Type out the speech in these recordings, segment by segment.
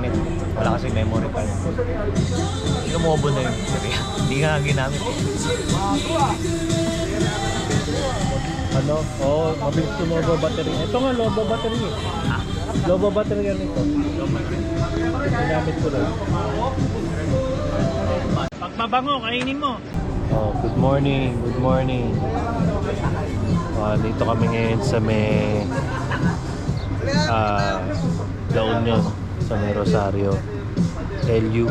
ginamit. Wala kasi memory card. Lumobo na yun. Hindi nga ginamit eh. Ano? Oo, mabilis tumobo battery. Ito nga, lobo battery eh. Lobo battery yan ito. Ginamit ko rin. Pagbabango, kainin mo. Oh, good morning, good morning. Dito kami ngayon sa may La Union, sa may Rosario, LU.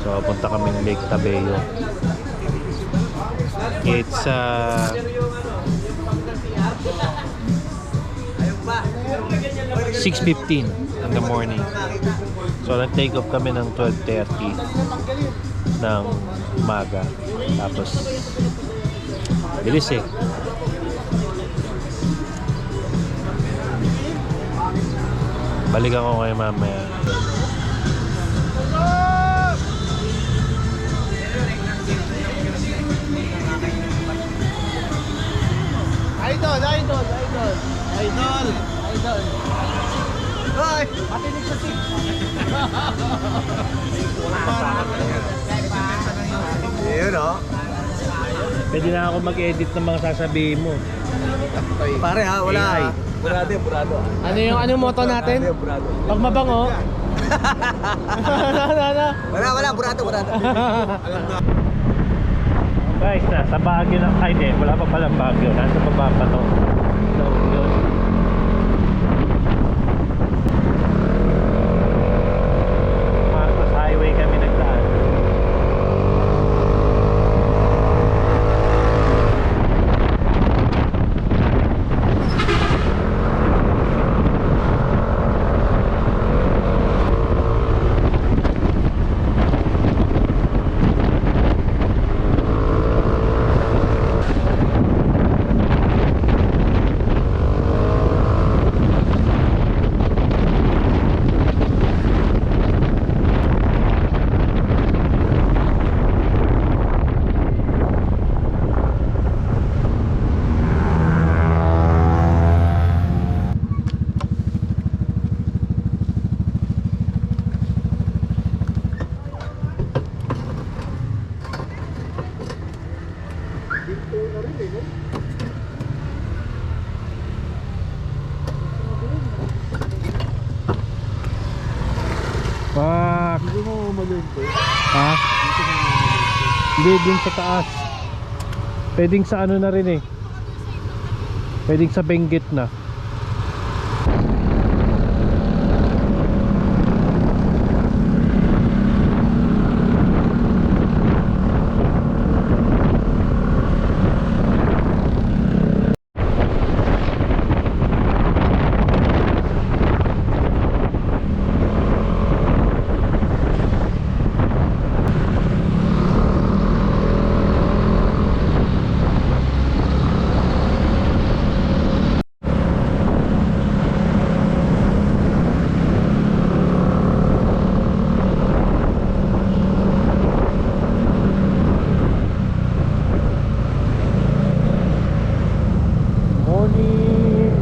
So punta kami ng Lake Tabello. It's 6:15 in the morning. So nag-take off kami ng 12:30 ng umaga. Tapos bilis eh. Balikan ko kayo mamaya. Idol. Hoy! Patinig sa tip. Yun o. Pwede na ako mag-edit ng mga sasabihin mo. Pare ha, wala. AI. Burado. Ano yung motto natin? Pag mabango. Wala, burado. Guys, nasa Baguio na. Ay, hindi. Wala pa palang Baguio. Nasa baba pa to. So, yun. Marcos Highway kami nagdaan. Fuck. Hindi mo umalunto. Ha? Hindi, din sa taas. Pwedeng sa ano na rin eh. Pwedeng sa Benguet na.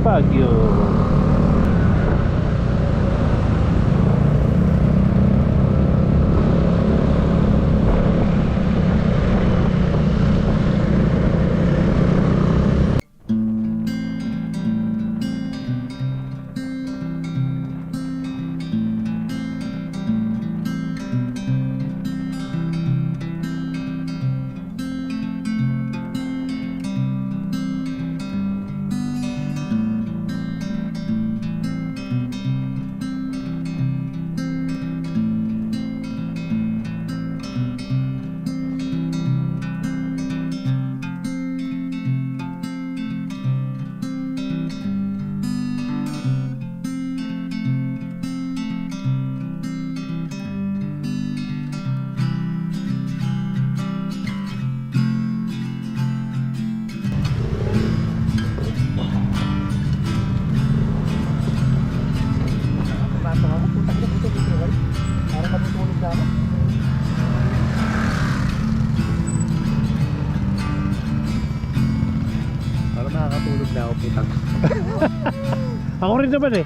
Baguio. Nakakatulog na ako, putang. Ako rin naman eh.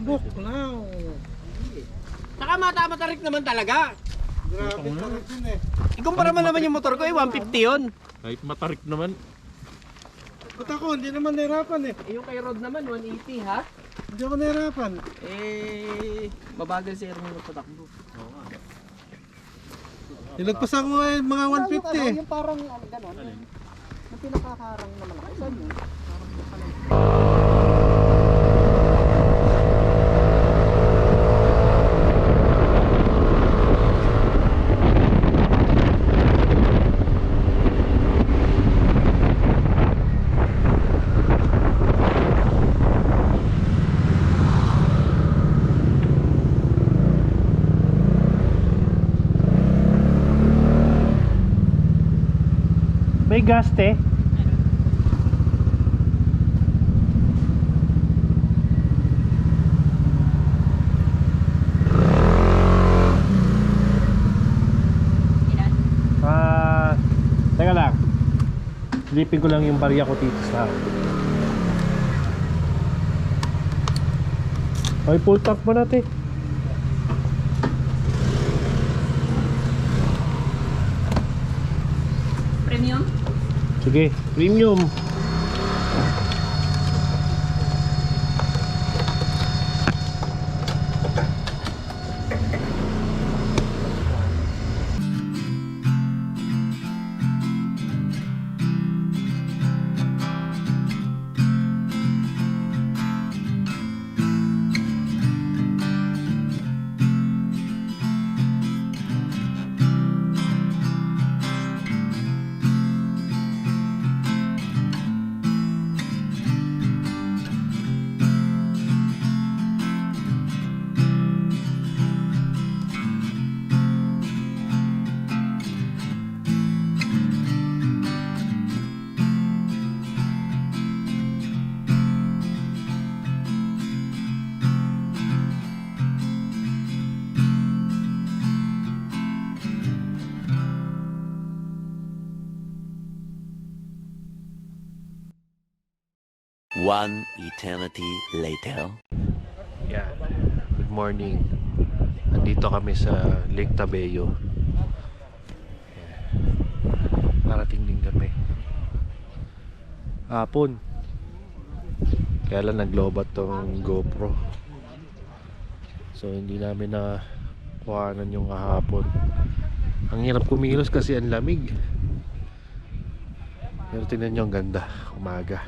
Book na. Saka matarik naman talaga. Grabe tarik yun eh. Ikumpara mo naman yung motor ko 150 yun. Kahit matarik naman. Ba't ako, hindi naman nahirapan eh. Yung kay Rod naman 180 ha. Hindi ako nahirapan. Mabagal si Erwin magpatakbo. Ilagpas ako eh, mga 150 eh. Yung parang gano'n. Yung pinakakarang na malaki. Saan yun? May gaste. Teka lang. Silipin ko lang yung barya ko dito sa ay, full tank mo natin. Premium? Sige, premium. One eternity later. Yeah. Good morning. Nandito kami sa Lake Tabeyo. Yeah. Parating din kami. Hapon. Kaya lang naglobat tong GoPro. So hindi namin na kuhanan yung kahapon. Ang hirap kumilos kasi ang lamig. Pero tingnan nyo ang ganda. Umaga.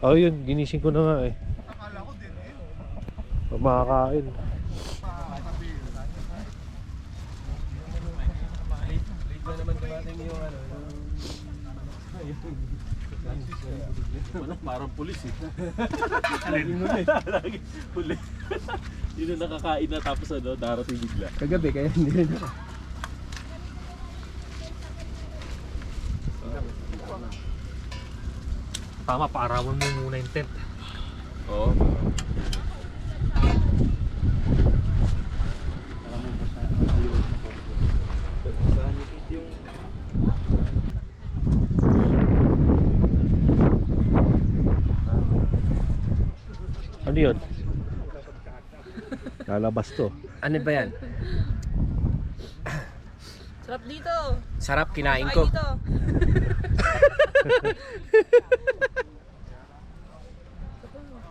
Oh yun, ginising ko na nga eh. Makakain. Parang pulis eh. Lagi pulis. Yun na nakakain na tapos darating bigla. Kagabi kaya hindi rin ako. Tama, paarawan mo muna yung tent. Oo. Ano yun? Lalabas to. Ano ba yan? Sarap dito. Sarap, kinain Kain ko. dito.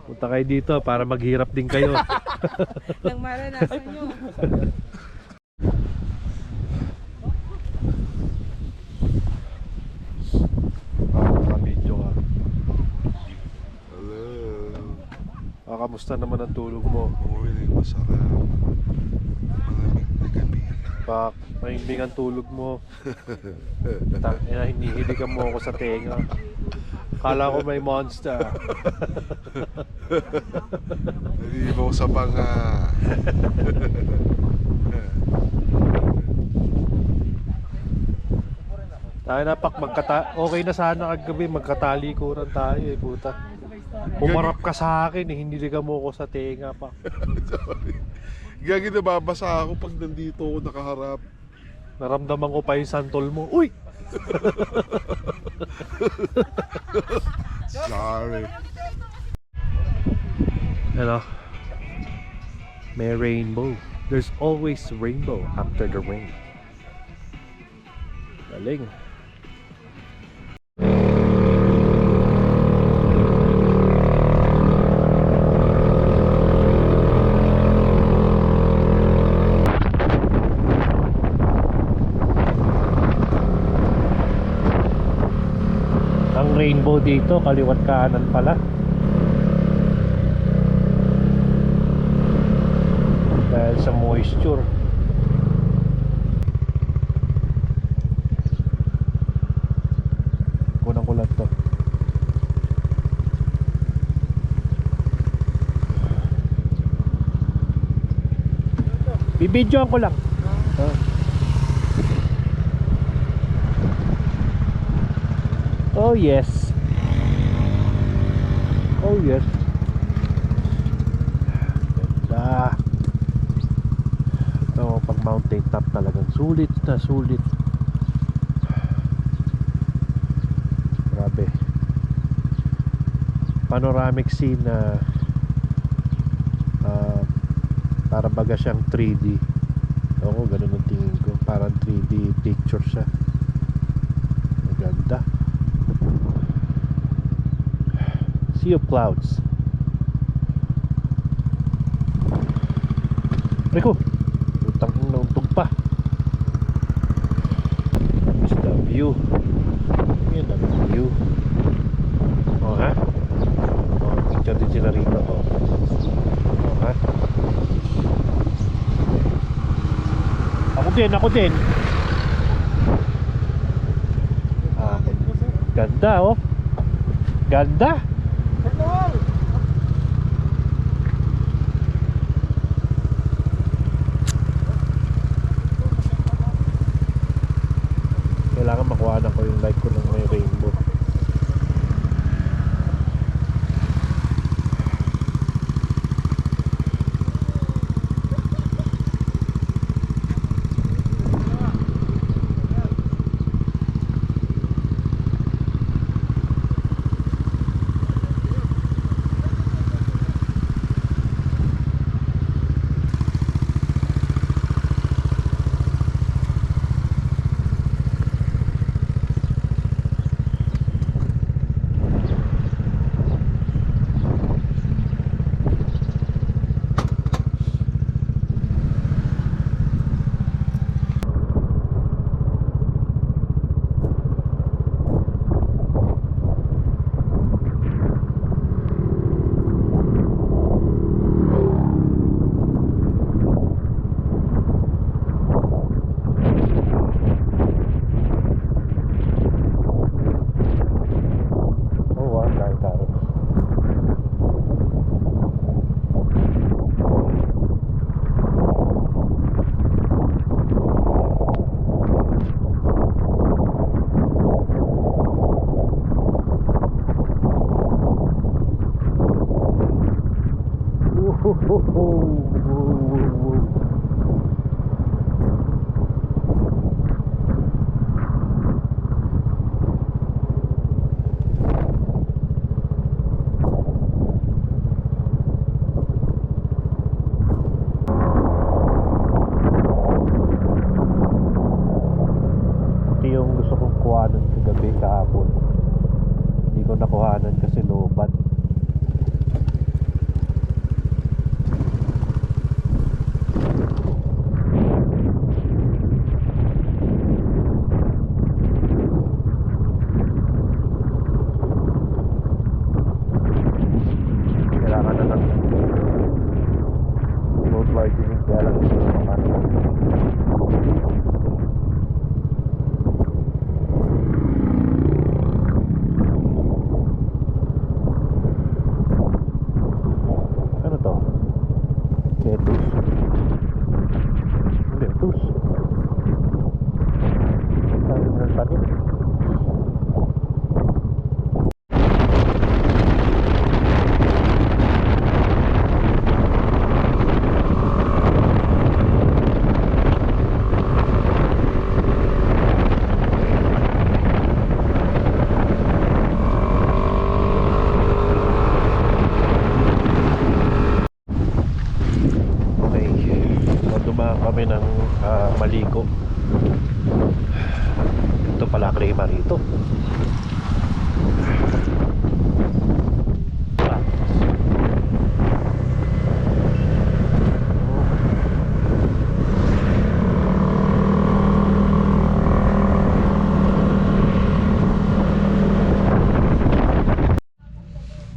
Punta kayo dito para maghirap din kayo. Nang maranasan nyo. Medyo ka. Hello. Kamusta naman ang tulog mo? Really masarap. Malamig na gabi. Mahimbing ang tulog mo. Hinihiligan mo ako sa tenga. Kala ko may monster. Nalimaw sa panga. Tayo na pak okay na sana kagabi magkatalikuran tayo eh puta. Pumarap ka sa akin eh, hindi ka mo ko sa tenga pa. Gagi nababasa ako pag nandito ako nakaharap. Naramdaman ko pa yung santol mo. Uy! Sorry. Hello. May rainbow. There's always rainbow after the rain. Galing. Ang rainbow dito, kaliwat kanan pala. Dahil sa moisture. Kunang kulat to. Bibidyoan ko lang. Oh yes. Oh yes. Ganda. Ito pag mountain top talagang sulit na sulit. Grabe. Panoramic scene na para baga siyang 3D. Oo, ganun ang tingin ko. Parang 3D picture siya. Maganda. Sea of clouds. Rico, utang nauntog pa. Here's the view. Yan ang view. Oh ha? Oh, picture din sila rito. Oh ha? Ako din. Ah, ganda oh. Ganda. Kailangan makuha ko yung light ko ng may rainbow. Kuhanan kagabi kahapon, hindi ko nakuhanan kasi lobat. Kailangan na ng road widening kaya lang ito naman. Thank you. maligo. Ito pala klima rito.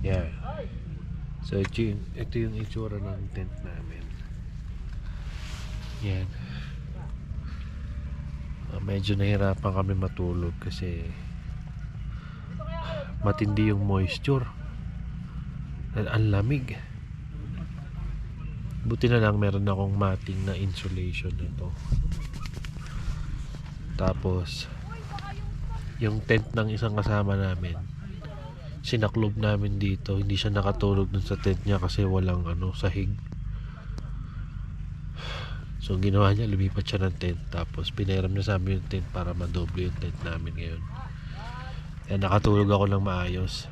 Yeah. So ito yung itsura ng tent namin. Yan. Medyo nahirapan kami matulog kasi matindi yung moisture. Ang lamig. Buti na lang meron akong mating na insulation nito. Tapos yung tent ng isang kasama namin, sinaklob namin dito. Hindi siya nakatulog dun sa tent niya kasi walang sahig. So ginawa niya, lumipat siya ng tent. Tapos pinairam niya sa amin yung tent para madoble yung tent namin ngayon. Kaya nakatulog ako ng maayos.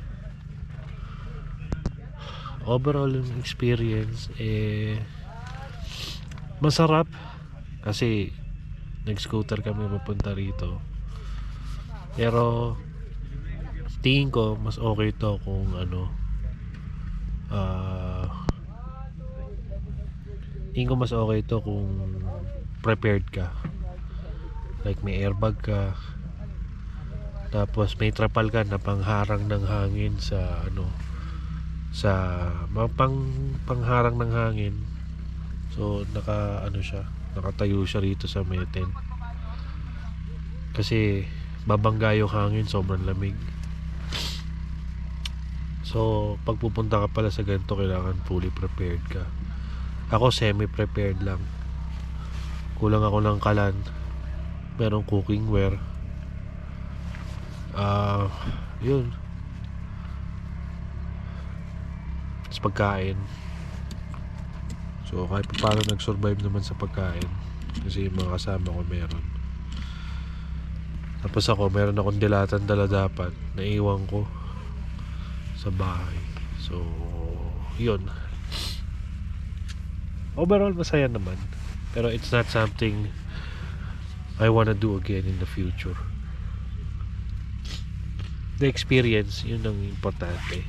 Overall yung experience masarap kasi nag-scooter kami papunta rito. Pero tingin ko mas okay to kung tingin ko mas okay to kung prepared ka, like may airbag ka, tapos may trapal ka na pangharang ng hangin sa pangharang ng hangin. So nakatayo siya rito sa may tent kasi babangga yung hangin, sobrang lamig. So pag pupunta ka pala sa ganito, kailangan fully prepared ka. Ako semi-prepared lang. Kulang ako ng kalan. Merong cooking wear. Yun. Tapos pagkain. So kahit paano nag-survive naman sa pagkain. Kasi yung mga kasama ko meron. Tapos ako, meron akong dilatan daladapan. Naiwan ko sa bahay. So yun. Overall masaya naman, pero it's not something I wanna do again in the future. The experience, yun ang importante.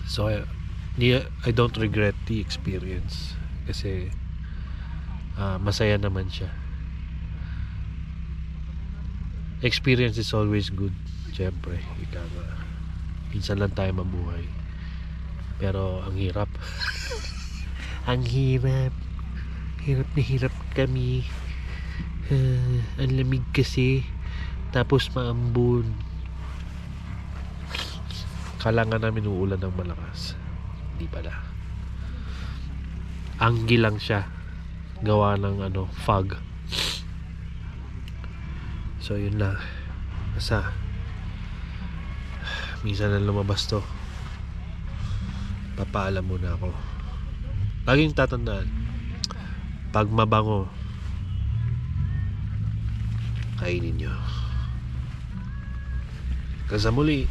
So I don't regret the experience kasi masaya naman siya. Experience is always good. Siyempre, minsan lang tayo mabuhay, pero ang hirap. Ang hirap na hirap kami. Ang lamig kasi, tapos maambon. Kala nga namin uulan ng malakas, hindi pala. Anggi lang siya, gawa ng fog. So yun lang. Basta minsan na lumabas to, papaalam muna ako. Laging tatandaan, pag mabango, kainin nyo. Hanggang sa muli.